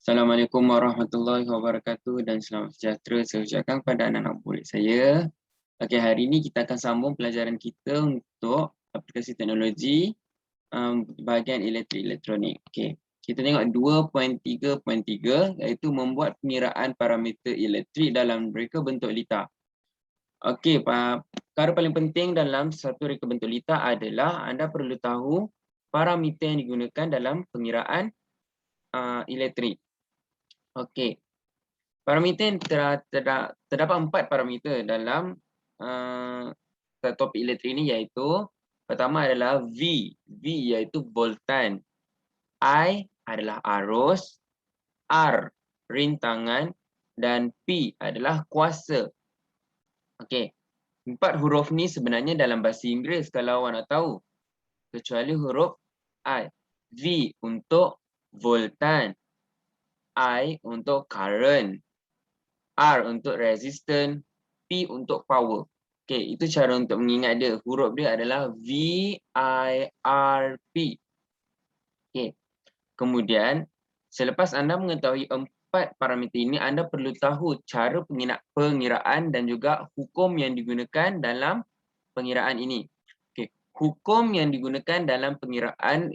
Assalamualaikum warahmatullahi wabarakatuh dan selamat sejahtera saya ucapkan kepada anak-anak murid saya. Okey, hari ini kita akan sambung pelajaran kita untuk aplikasi teknologi bahagian elektrik elektronik. Okey, kita tengok 2.3.3 iaitu membuat pengiraan parameter elektrik dalam reka bentuk lita. Okey, perkara paling penting dalam satu reka bentuk lita adalah anda perlu tahu parameter yang digunakan dalam pengiraan elektrik. Okey. Parameter terdapat 4 parameter dalam topik elektrik ini, iaitu pertama adalah V. V iaitu voltan, I adalah arus, R rintangan dan P adalah kuasa. Okey. 4 huruf ni sebenarnya dalam bahasa Inggeris kalau awak nak tahu, kecuali huruf I. V untuk voltan, I untuk current, R untuk resistance, P untuk power. Okey, itu cara untuk mengingat dia. Huruf dia adalah V, I, R, P. Okey. Kemudian, selepas anda mengetahui 4 parameter ini, anda perlu tahu cara pengiraan dan juga hukum yang digunakan dalam pengiraan ini. Okey, hukum yang digunakan dalam pengiraan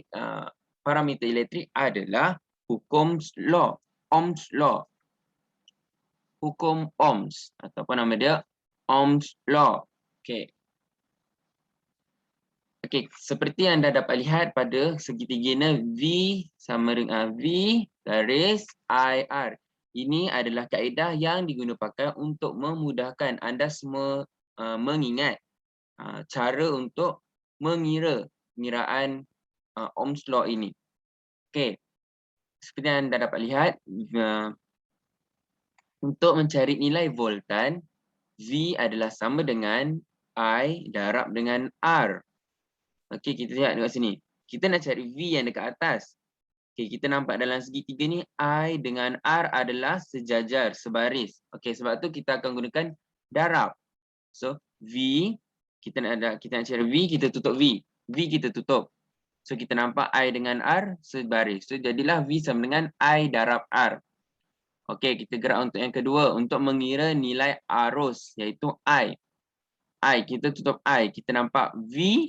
parameter elektrik adalah hukum law, Ohm's law. Hukum Ohms ataupun nama dia Ohm's law. Okey. Okey, seperti anda dapat lihat pada segitiganya V sama dengan V garis IR. Ini adalah kaedah yang digunakan untuk memudahkan anda semua mengingat cara untuk pengiraan Ohm's law ini. Okey. Seperti yang anda dapat lihat, untuk mencari nilai voltan, V adalah sama dengan I darab dengan R. Okey, kita lihat dekat sini. Kita nak cari V yang dekat atas. Okey, kita nampak dalam segitiga ni I dengan R adalah sejajar, sebaris. Okey, sebab tu kita akan gunakan darab. So, V, kita nak cari V, kita tutup V. V kita tutup. So, kita nampak I dengan R sebaris. So, jadilah V sama dengan I darab R. Okey, kita gerak untuk yang kedua, untuk mengira nilai arus, iaitu I. I, kita tutup I. Kita nampak V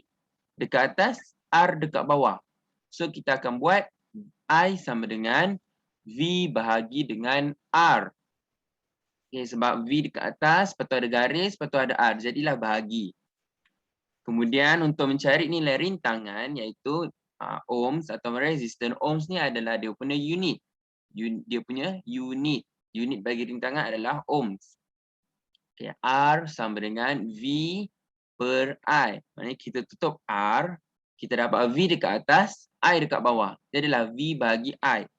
dekat atas, R dekat bawah. So, kita akan buat I sama dengan V bahagi dengan R. Okay, sebab V dekat atas, lepas tu ada garis, lepas tu ada R. Jadilah bahagi. Kemudian, untuk mencari nilai rintangan, iaitu ohms atau resistance. Ohms ni adalah dia punya unit. Unit bagi rintangan adalah ohms. Okay, R sama dengan V per I. Maksudnya kita tutup R, kita dapat V dekat atas, I dekat bawah. Jadilah V bahagi I.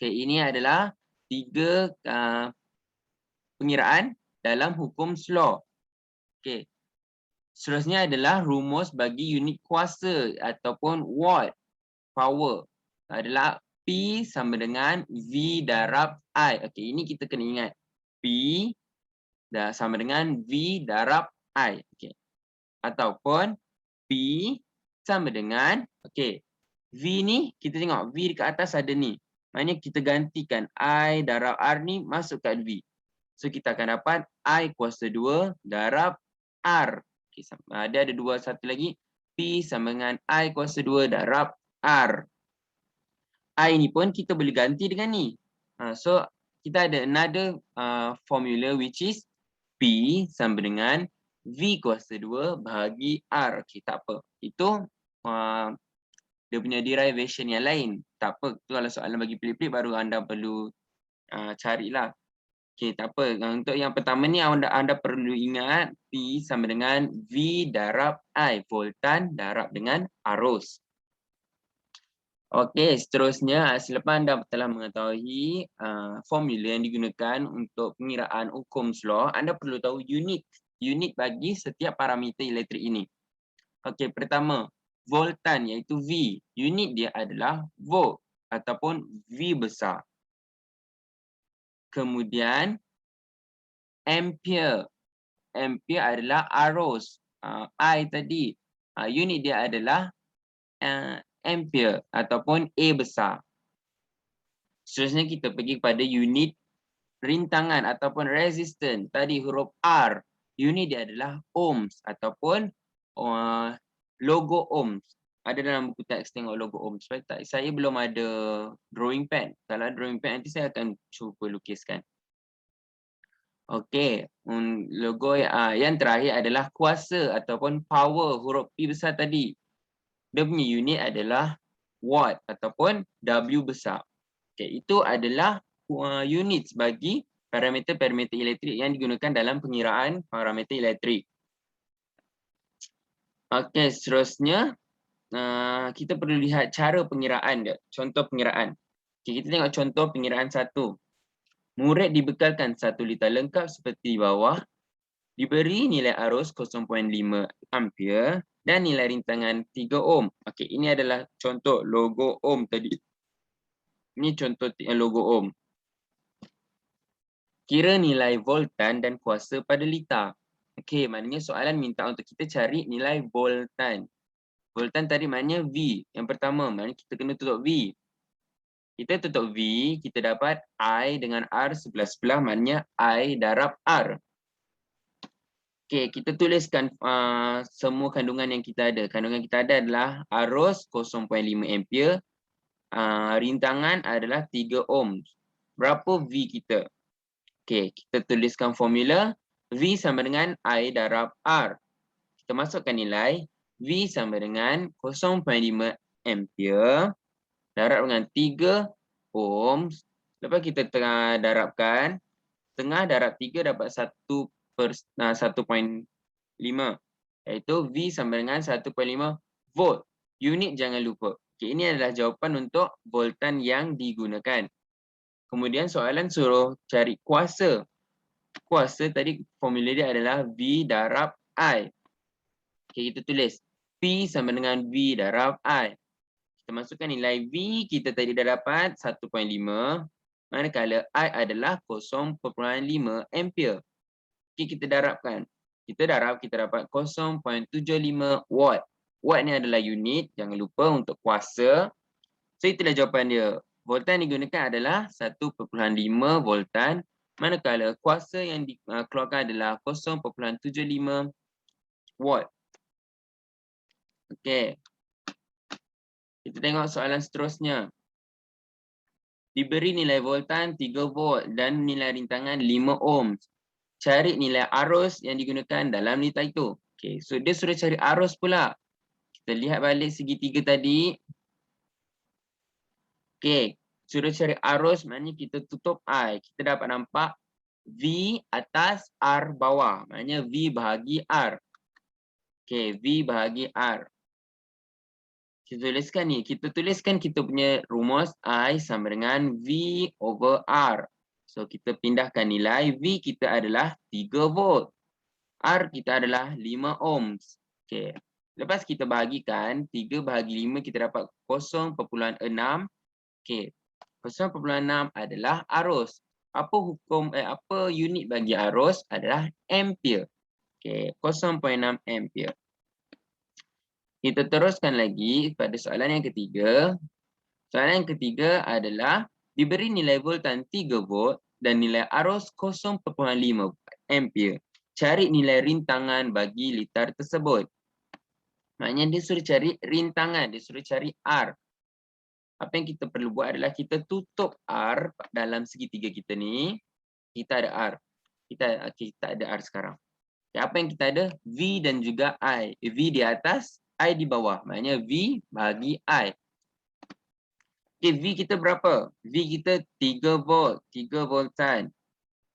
Okay, ini adalah 3 pengiraan dalam hukum law. Okay. Seterusnya adalah rumus bagi unit kuasa ataupun watt, power. Adalah P sama dengan V darab I. Okay, ini kita kena ingat. P sama dengan V darab I. Okay. Ataupun P sama dengan, okay, V ni kita tengok V dekat atas ada ni. Maknanya kita gantikan I darab R ni masuk kat V. So kita akan dapat I kuasa 2 darab R. Okay, dia ada satu lagi. P sama dengan I kuasa 2 darab R. I ni pun kita boleh ganti dengan ni. So kita ada another formula which is P sama dengan V kuasa 2 bahagi R. Okay, tak apa. Itu dia punya derivation yang lain. Tak apa, tu kalau soalan bagi pelik-pelik baru anda perlu carilah. Okay, tak apa. Untuk yang pertama ni anda perlu ingat P sama dengan V darab I. Voltan darab dengan arus. Okey, seterusnya selepas anda telah mengetahui formula yang digunakan untuk pengiraan Ohm's law, anda perlu tahu unit bagi setiap parameter elektrik ini. Okey, pertama, voltan iaitu V. Unit dia adalah volt ataupun V besar. Kemudian ampere. Ampere adalah arus. I tadi. Unit dia adalah ampere ataupun A besar. Seterusnya kita pergi kepada unit rintangan ataupun resistance. Tadi huruf R. Unit dia adalah ohms ataupun logo ohms. Ada dalam buku teks tengok logo ohms. Saya belum ada drawing pad. Kalau ada drawing pad nanti saya akan cuba lukiskan. Okey, logo yang terakhir adalah kuasa ataupun power, huruf P besar tadi. Dia punya unit adalah watt ataupun W besar. Okey, itu adalah unit bagi parameter-parameter elektrik yang digunakan dalam pengiraan parameter elektrik. Okey, seterusnya kita perlu lihat cara pengiraan dia, contoh pengiraan. Okey, kita tengok contoh pengiraan 1. Murid dibekalkan 1 liter lengkap seperti di bawah. Diberi nilai arus 0.5 ampere dan nilai rintangan 3 ohm. Okey, ini adalah contoh logo ohm tadi. Ini contoh logo ohm. Kira nilai voltan dan kuasa pada liter. Okey, maknanya soalan minta untuk kita cari nilai voltan. Voltan tadi maknanya V. Yang pertama, maknanya kita kena tutup V. Kita tutup V, kita dapat I dengan R sebelah-sebelah, maknanya I darab R. Okey, kita tuliskan semua kandungan yang kita ada. Kandungan kita ada adalah arus 0.5 ampere, rintangan adalah 3 ohm. Berapa V kita? Okey, kita tuliskan formula. V sama dengan I darab R. Kita masukkan nilai. V sama dengan 0.5 ampere darab dengan 3 ohm. Lepas kita tengah darabkan, tengah darab 3 dapat 1.5, iaitu V sama dengan 1.5 volt. Unit jangan lupa. Okay, ini adalah jawapan untuk voltan yang digunakan. Kemudian soalan suruh cari kuasa. Kuasa tadi formula dia adalah V darab I. Okay, kita tulis P sama dengan V darab I. Kita masukkan nilai V kita tadi dah dapat 1.5. Manakala I adalah 0.5 ampere. Okay, kita darabkan. Kita dapat 0.75 watt. Watt ni adalah unit, jangan lupa untuk kuasa. So itulah jawapan dia. Voltan digunakan adalah 1.5 voltan. Manakala kuasa yang dikeluarkan adalah 0.75 watt. Okey. Kita tengok soalan seterusnya. Diberi nilai voltan 3 volt dan nilai rintangan 5 ohm. Cari nilai arus yang digunakan dalam liter itu. Okey, so dia suruh cari arus pula. Kita lihat balik segitiga tadi. Okey, suruh cari arus maknanya kita tutup I. Kita dapat nampak V atas R bawah. Maknanya V bahagi R. Okey, V bahagi R. Kita tuliskan ni. Kita tuliskan kita punya rumus I sama dengan V over R. So kita pindahkan nilai. V kita adalah 3 volt. R kita adalah 5 ohms. Okey. Lepas kita bahagikan 3 bahagi 5 kita dapat 0.6. Okey. 0.6 adalah arus. Apa unit bagi arus adalah ampere. Okey, 0.6 ampere. Kita teruskan lagi pada soalan yang ketiga. Soalan yang ketiga adalah diberi nilai voltan 3 volt dan nilai arus 0.5 ampere. Cari nilai rintangan bagi liter tersebut. Maknanya dia suruh cari rintangan, dia suruh cari R. Apa yang kita perlu buat adalah kita tutup R dalam segitiga kita ni. Kita ada R. Kita ada R sekarang. Apa yang kita ada? V dan juga I. V di atas, I di bawah. Maknanya V bagi I. Okay, V kita berapa? V kita 3 volt. 3 voltan.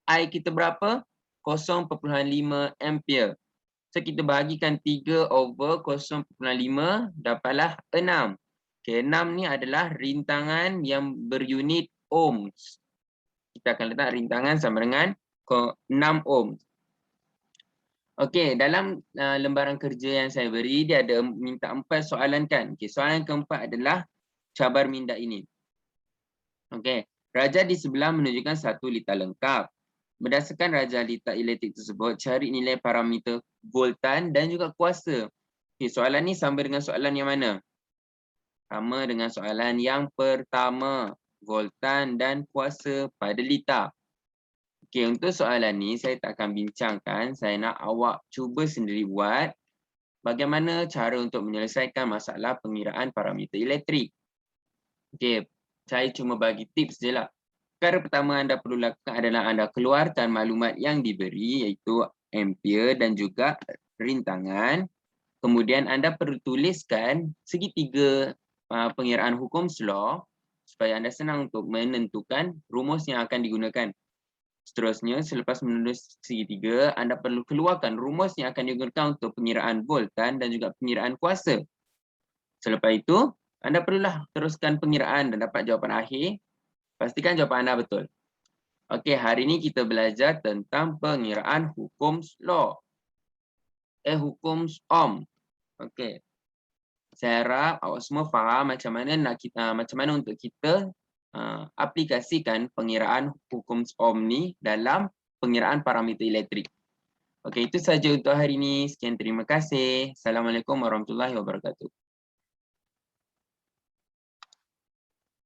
I kita berapa? 0.5 ampere. So kita bahagikan 3 over 0.5 dapatlah 6. Okay, 6 ni adalah rintangan yang berunit ohms. Kita akan letak rintangan sama dengan 6 ohms. Okey, dalam lembaran kerja yang saya beri, dia ada minta 4 soalan kan. Okey, soalan keempat adalah cabar minda ini. Okey, raja di sebelah menunjukkan 1 liter lengkap. Berdasarkan raja liter elektrik tersebut, cari nilai parameter voltan dan juga kuasa. Okey, soalan ni sama dengan soalan yang mana? Sama dengan soalan yang pertama. voltan dan kuasa pada liter. Okey, untuk soalan ni saya tak akan bincangkan. Saya nak awak cuba sendiri buat bagaimana cara untuk menyelesaikan masalah pengiraan parameter elektrik. Okey, saya cuma bagi tips je lah. Perkara pertama anda perlu lakukan adalah anda keluarkan maklumat yang diberi iaitu ampere dan juga rintangan. Kemudian anda perlu tuliskan segitiga pengiraan Hukum's Law supaya anda senang untuk menentukan rumus yang akan digunakan. Seterusnya, selepas menulis segitiga, anda perlu keluarkan rumus yang akan digunakan untuk pengiraan voltan dan juga pengiraan kuasa. Selepas itu, anda perlulah teruskan pengiraan dan dapat jawapan akhir. Pastikan jawapan anda betul. Okey, hari ini kita belajar tentang pengiraan Hukum's Law. Hukum's Ohm. Okey. Saya harap awak semua faham macam mana untuk kita aplikasikan pengiraan Hukum's Ohm ni dalam pengiraan parameter elektrik. Okey, itu saja untuk hari ini. Sekian, terima kasih. Assalamualaikum warahmatullahi wabarakatuh.